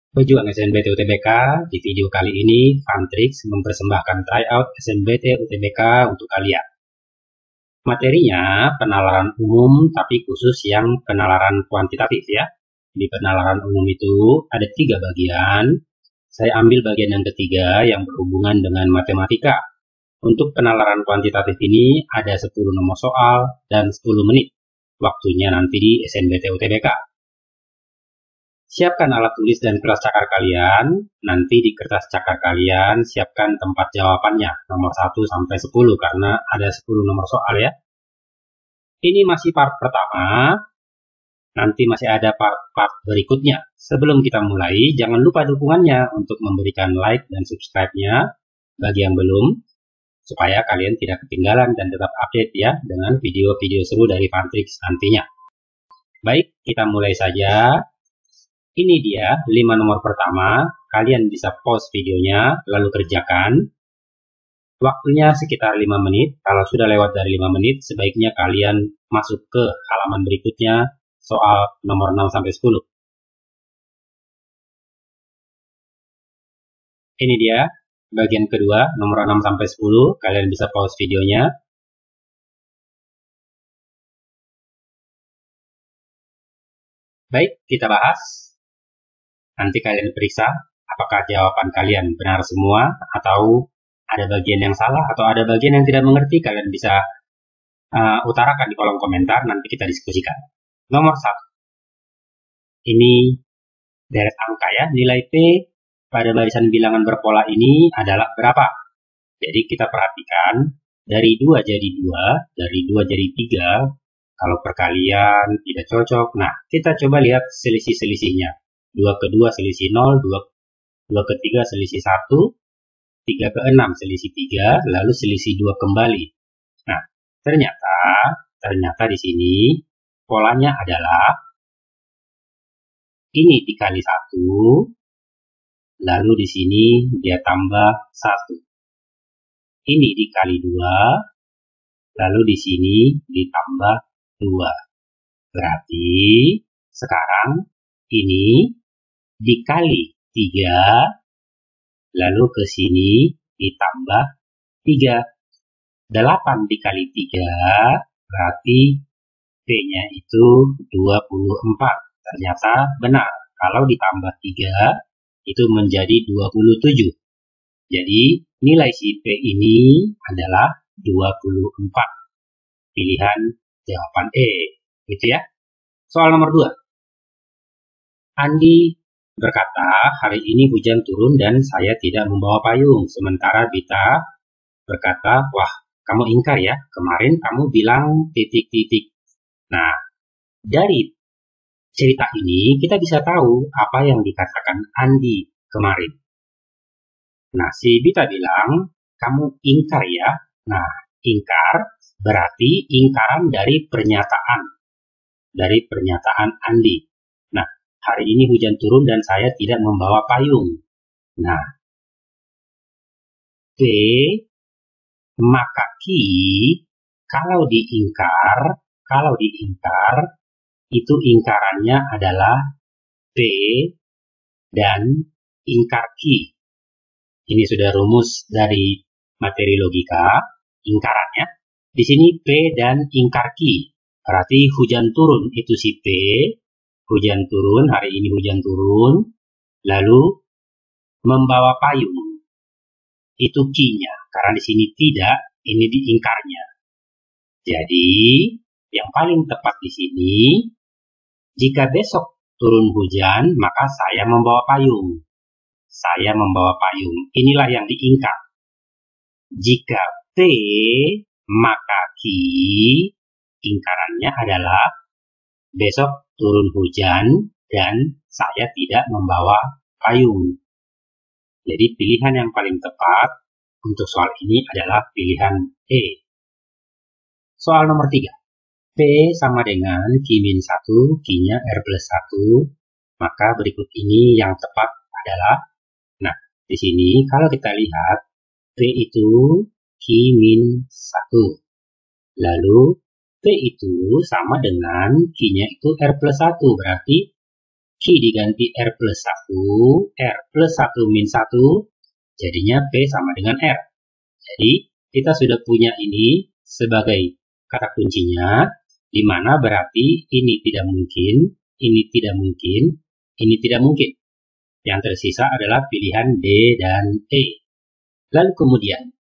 Pejuang SNBT UTBK, di video kali ini Fantrix mempersembahkan tryout SNBT UTBK untuk kalian. Materinya penalaran umum tapi khusus yang penalaran kuantitatif ya. Di penalaran umum itu ada 3 bagian. Saya ambil bagian yang ketiga yang berhubungan dengan matematika. Untuk penalaran kuantitatif ini ada 10 nomor soal dan 10 menit. Waktunya nanti di SNBT UTBK. Siapkan alat tulis dan kertas cakar kalian. Nanti di kertas cakar kalian siapkan tempat jawabannya, nomor 1 sampai 10 karena ada 10 nomor soal ya. Ini masih part pertama. Nanti masih ada part-part berikutnya. Sebelum kita mulai, jangan lupa dukungannya untuk memberikan like dan subscribe-nya bagi yang belum, supaya kalian tidak ketinggalan dan tetap update ya dengan video-video seru dari Fantrix nantinya. Baik, kita mulai saja. Ini dia 5 nomor pertama. Kalian bisa pause videonya, lalu kerjakan. Waktunya sekitar 5 menit. Kalau sudah lewat dari 5 menit, sebaiknya kalian masuk ke halaman berikutnya, soal nomor 6 sampai 10. Ini dia bagian kedua, nomor 6 sampai 10. Kalian bisa pause videonya. Baik, kita bahas. Nanti kalian periksa apakah jawaban kalian benar semua atau ada bagian yang salah atau ada bagian yang tidak mengerti. Kalian bisa utarakan di kolom komentar, nanti kita diskusikan. Nomor 1. Ini deret angka ya, nilai P pada barisan bilangan berpola ini adalah berapa? Jadi kita perhatikan, dari 2 jadi 2, dari 2 jadi 3, kalau perkalian tidak cocok. Nah, kita coba lihat selisih-selisihnya. 2 ke 2 selisih 0, 2 ke 3 selisih 1, 3 ke 6 selisih 3, lalu selisih 2 kembali. Nah, ternyata di sini polanya adalah ini dikali 1, lalu di sini dia tambah 1. Ini dikali 2, lalu di sini ditambah 2. Berarti sekarang ini dikali 3, lalu ke sini ditambah 3. 8 dikali 3, berarti P-nya itu 24. Ternyata benar, kalau ditambah 3, itu menjadi 27. Jadi, nilai si P ini adalah 24. Pilihan jawaban E. Gitu ya. Soal nomor 2. Andi berkata, hari ini hujan turun dan saya tidak membawa payung. Sementara Bita berkata, wah, kamu ingkar ya, kemarin kamu bilang titik-titik. Nah, dari cerita ini kita bisa tahu apa yang dikatakan Andi kemarin. Nah, si Bita bilang, kamu ingkar ya. Nah, ingkar berarti ingkaran dari pernyataan. Dari pernyataan Andi. Nah, hari ini hujan turun dan saya tidak membawa payung. Nah, P maka Ki kalau diingkar itu ingkarannya adalah P dan ingkar Ki. Ini sudah rumus dari materi logika, ingkarannya. Di sini P dan ingkar Ki. Berarti hujan turun itu si P, hujan turun, hari ini hujan turun, lalu membawa payung itu Ki-nya. Karena di sini tidak, ini diingkarnya. Jadi, yang paling tepat di sini, jika besok turun hujan, maka saya membawa payung. Saya membawa payung. Inilah yang diingkar. Jika P, maka Ki, ingkarannya adalah besok turun hujan dan saya tidak membawa payung. Jadi pilihan yang paling tepat untuk soal ini adalah pilihan E. Soal nomor 3. P sama dengan Q-1, Q-nya R plus 1. Maka berikut ini yang tepat adalah, nah di sini kalau kita lihat P itu Q-1. Lalu P itu sama dengan Q-nya itu R plus 1. Berarti Q diganti R plus 1, R plus 1 min 1, jadinya P sama dengan R. Jadi, kita sudah punya ini sebagai kata kuncinya, di mana berarti ini tidak mungkin, ini tidak mungkin, ini tidak mungkin. Yang tersisa adalah pilihan D dan E. Lalu kemudian,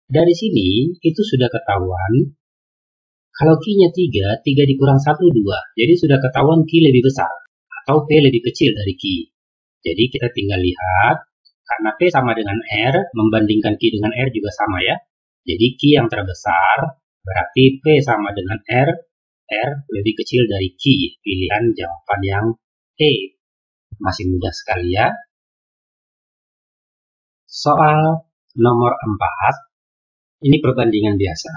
dari sini itu sudah ketahuan, kalau Q-nya 3, 3 dikurang 1, 2. Jadi sudah ketahuan Q lebih besar, atau P lebih kecil dari Q. Jadi kita tinggal lihat, karena P sama dengan R, membandingkan Q dengan R juga sama ya. Jadi Q yang terbesar, berarti P sama dengan R, R lebih kecil dari Q. Pilihan jawaban yang E. Masih mudah sekali ya. Soal nomor 4, ini perbandingan biasa.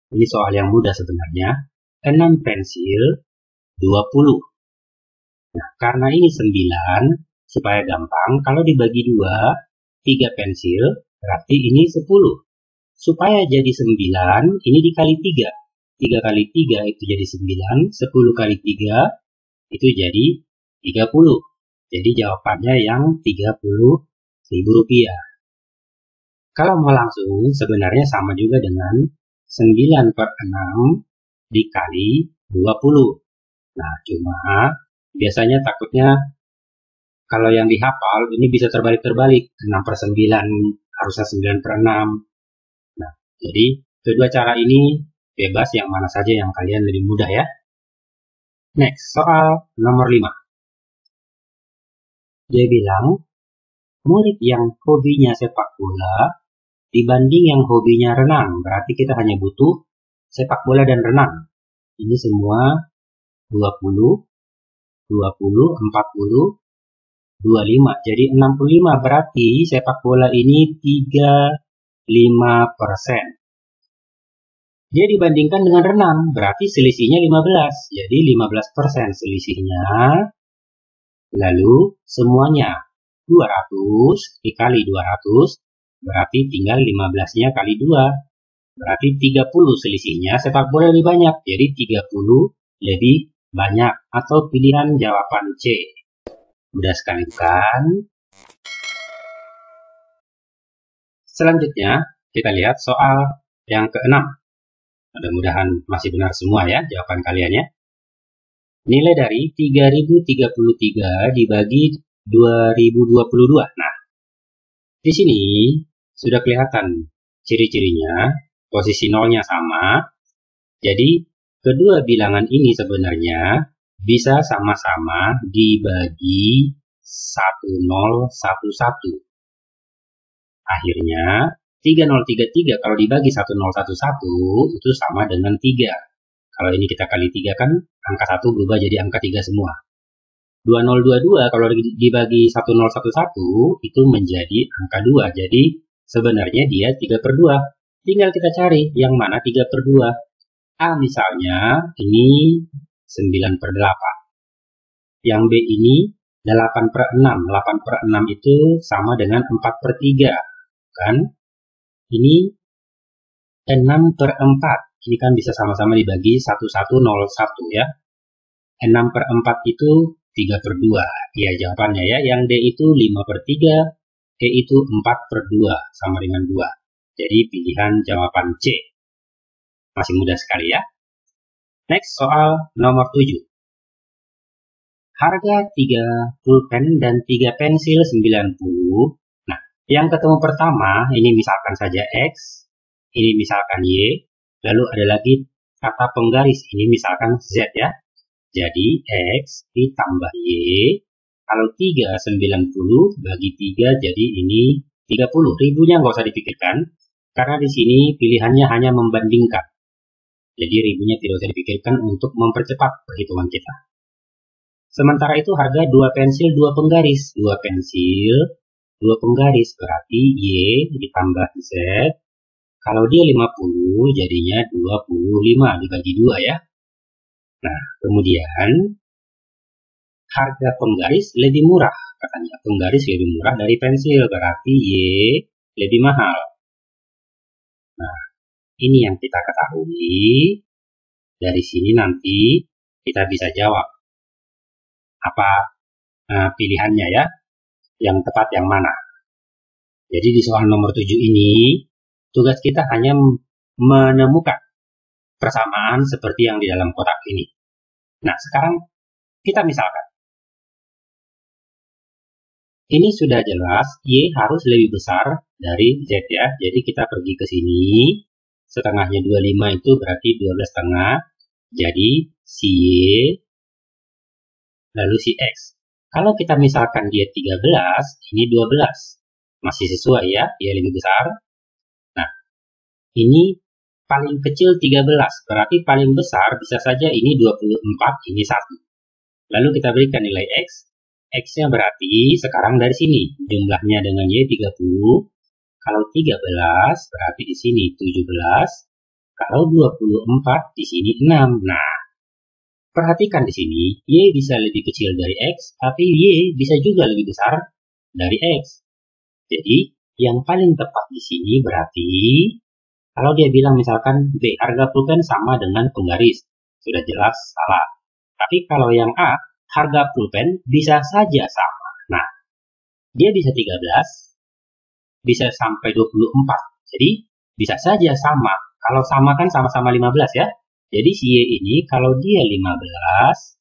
Ini soal yang mudah sebenarnya. 6 pensil, 20. Nah, karena ini 9, supaya gampang, kalau dibagi 2, 3 pensil, berarti ini 10. Supaya jadi 9, ini dikali 3. 3 kali 3 itu jadi 9, 10 kali 3 itu jadi 30. Jadi jawabannya yang 30.000 rupiah. Kalau mau langsung, sebenarnya sama juga dengan 9 per 6 dikali 20. Nah, cuma biasanya takutnya kalau yang dihafal ini bisa terbalik-terbalik. 6 per 9 harusnya 9 per 6. Nah, jadi kedua cara ini bebas, yang mana saja yang kalian lebih mudah ya. Next, soal nomor 5. Dia bilang, murid yang hobinya sepak bola dibanding yang hobinya renang. Berarti kita hanya butuh sepak bola dan renang. Ini semua 20, 20, 40, 25. Jadi 65, berarti sepak bola ini 35%. Dia dibandingkan dengan renang, berarti selisihnya 15. Jadi 15% selisihnya. Lalu semuanya 200 dikali 200, berarti tinggal 15-nya kali 2. Berarti 30 selisihnya, sepak bola lebih banyak. Jadi 30 lebih banyak, atau pilihan jawaban C. Mudah sekali bukan? Selanjutnya, kita lihat soal yang ke-6. Mudah-mudahan masih benar semua ya jawaban kaliannya. Nilai dari 3033 dibagi 2022. Nah, di sini sudah kelihatan ciri-cirinya, posisi nolnya sama. Jadi, kedua bilangan ini sebenarnya bisa sama-sama dibagi 1011. Akhirnya, 3033 kalau dibagi 1011 itu sama dengan 3. Kalau ini kita kali 3 kan, angka 1 berubah jadi angka 3 semua. 2022 kalau dibagi 1011 itu menjadi angka 2. Jadi, sebenarnya dia 3 per 2. Tinggal kita cari yang mana 3 per 2. A misalnya, ini 9 per 8. Yang B ini 8 per 6. 8 per 6 itu sama dengan 4 per 3. Kan? Ini 6 per 4. Ini kan bisa sama-sama dibagi 1101 ya. 6 per 4 itu 3 per 2. Ya jawabannya ya. Yang D itu 5 per 3. E itu 4 per 2. Sama dengan 2. Jadi pilihan jawaban C. Masih mudah sekali ya. Next, soal nomor 7. Harga 3 pulpen dan 3 pensil 90. Nah, yang ketemu pertama, ini misalkan saja X, ini misalkan Y, lalu ada lagi kata penggaris, ini misalkan Z ya. Jadi, X ditambah Y, kalau 3, 90, bagi 3, jadi ini 30. Ribunya nggak usah dipikirkan, karena di sini pilihannya hanya membandingkan. Jadi ribunya tidak usah dipikirkan untuk mempercepat perhitungan kita. Sementara itu harga 2 pensil 2 penggaris. 2 pensil 2 penggaris berarti Y ditambah Z. Kalau dia 50 jadinya 25 dibagi 2 ya. Nah kemudian harga penggaris lebih murah. Katanya penggaris lebih murah dari pensil berarti Y lebih mahal. Nah ini yang kita ketahui. Dari sini nanti kita bisa jawab apa pilihannya ya, yang tepat yang mana. Jadi di soal nomor 7 ini, tugas kita hanya menemukan persamaan seperti yang di dalam kotak ini. Nah, sekarang kita misalkan. Ini sudah jelas, Y harus lebih besar dari Z ya. Jadi kita pergi ke sini, setengahnya 25 itu berarti 12 setengah. Jadi si Y, lalu si X. Kalau kita misalkan dia 13, ini 12. Masih sesuai ya, Y lebih besar. Nah, ini paling kecil 13, berarti paling besar bisa saja ini 24, ini 1. Lalu kita berikan nilai X. X-nya berarti sekarang dari sini, jumlahnya dengan Y 30. Kalau 13, berarti di sini 17. Kalau 24, di sini 6. Nah, perhatikan di sini, Y bisa lebih kecil dari X, tapi Y bisa juga lebih besar dari X. Jadi, yang paling tepat di sini berarti, kalau dia bilang misalkan B, harga pulpen sama dengan penggaris. Sudah jelas salah. Tapi kalau yang A, harga pulpen bisa saja sama. Nah, dia bisa 13, bisa sampai 24. Jadi, bisa saja sama. Kalau sama kan sama-sama 15 ya. Jadi, si Y ini kalau dia 15,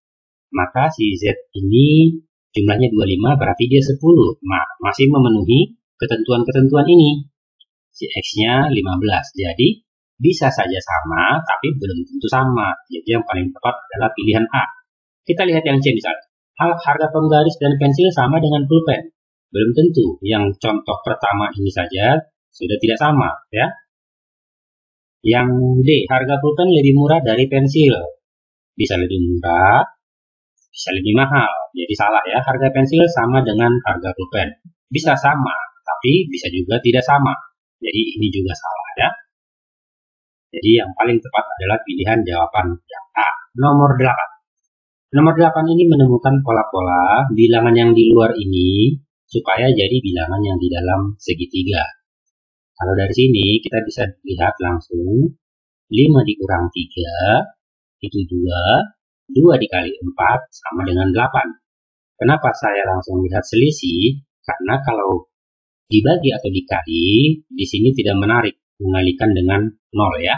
maka si Z ini jumlahnya 25, berarti dia 10. Nah, masih memenuhi ketentuan-ketentuan ini. Si X-nya 15. Jadi, bisa saja sama, tapi belum tentu sama. Jadi, yang paling tepat adalah pilihan A. Kita lihat yang C misalnya. Harga penggaris dan pensil sama dengan pulpen. Belum tentu. Yang contoh pertama ini saja sudah tidak sama. Ya. Yang D, harga pulpen lebih murah dari pensil. Bisa lebih murah, bisa lebih mahal. Jadi salah ya. Harga pensil sama dengan harga pulpen. Bisa sama, tapi bisa juga tidak sama. Jadi ini juga salah ya. Jadi yang paling tepat adalah pilihan jawaban yang A. Nomor 8. Nomor 8 ini menemukan pola-pola bilangan yang di luar ini supaya jadi bilangan yang di dalam segitiga. Kalau dari sini kita bisa lihat langsung 5 dikurang 3 itu 2, 2 dikali 4 sama dengan 8. Kenapa saya langsung lihat selisih? Karena kalau dibagi atau dikali, di sini tidak menarik mengalihkan dengan 0 ya.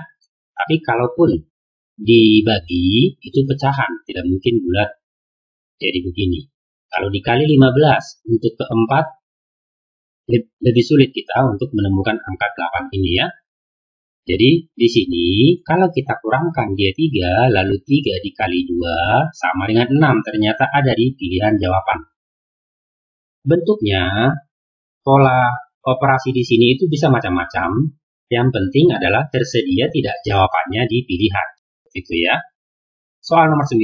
Tapi kalaupun dibagi, itu pecahan, tidak mungkin bulat. Jadi begini, kalau dikali 15 untuk keempat, lebih sulit kita untuk menemukan angka 8 ini ya. Jadi di sini, kalau kita kurangkan dia 3, lalu 3 dikali 2 sama dengan 6, ternyata ada di pilihan jawaban. Bentuknya, pola operasi di sini itu bisa macam-macam. Yang penting adalah tersedia tidak jawabannya di pilihan. Itu ya. Soal nomor 9.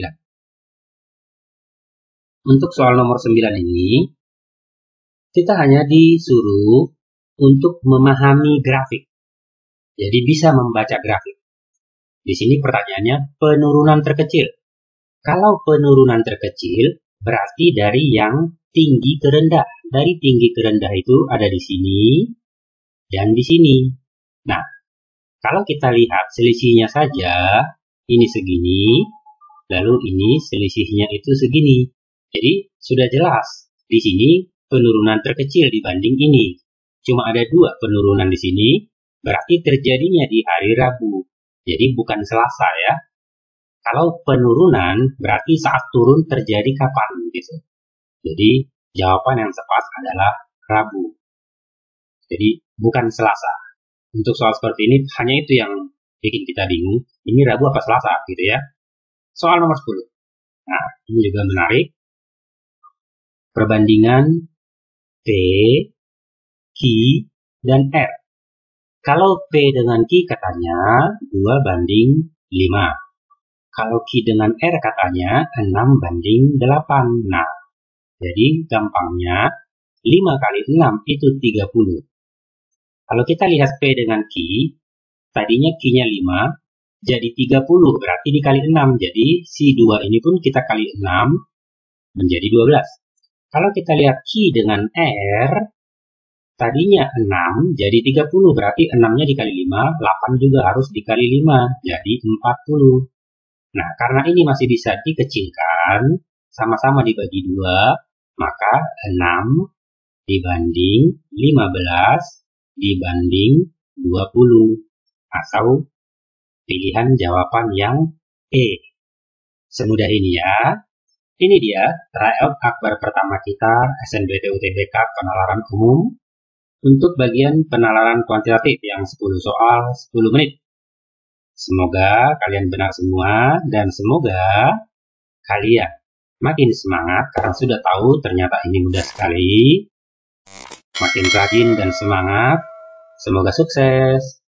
Untuk soal nomor 9 ini, kita hanya disuruh untuk memahami grafik. Jadi bisa membaca grafik. Di sini pertanyaannya penurunan terkecil. Kalau penurunan terkecil, berarti dari yang tinggi ke rendah. Dari tinggi ke rendah itu ada di sini dan di sini. Nah, kalau kita lihat selisihnya saja, ini segini, lalu ini selisihnya itu segini. Jadi sudah jelas, di sini penurunan terkecil dibanding ini. Cuma ada 2 penurunan di sini, berarti terjadinya di hari Rabu. Jadi bukan Selasa ya. Kalau penurunan, berarti saat turun terjadi kapan gitu. Jadi jawaban yang tepat adalah Rabu. Jadi bukan Selasa. Untuk soal seperti ini, hanya itu yang bikin kita bingung. Ini Rabu apa Selasa gitu ya. Soal nomor 10. Nah, ini juga menarik. Perbandingan P, Q, dan R. Kalau P dengan Q katanya 2 banding 5. Kalau Q dengan R katanya 6 banding 8. Nah, jadi gampangnya 5 kali 6 itu 30. Kalau kita lihat P dengan Q, tadinya Q-nya 5, jadi 30, berarti dikali 6. Jadi si 2 ini pun kita kali 6, menjadi 12. Kalau kita lihat Q dengan R, tadinya 6, jadi 30, berarti 6-nya dikali 5, 8 juga harus dikali 5, jadi 40. Nah, karena ini masih bisa dikecilkan, sama-sama dibagi 2, maka 6 dibanding 15 dibanding 20, atau pilihan jawaban yang E. Semudah ini ya. Ini dia tryout akbar pertama kita SNBT UTBK penalaran umum untuk bagian penalaran kuantitatif yang 10 soal 10 menit. Semoga kalian benar semua dan semoga kalian makin semangat karena sudah tahu ternyata ini mudah sekali. Makin rajin dan semangat. Semoga sukses.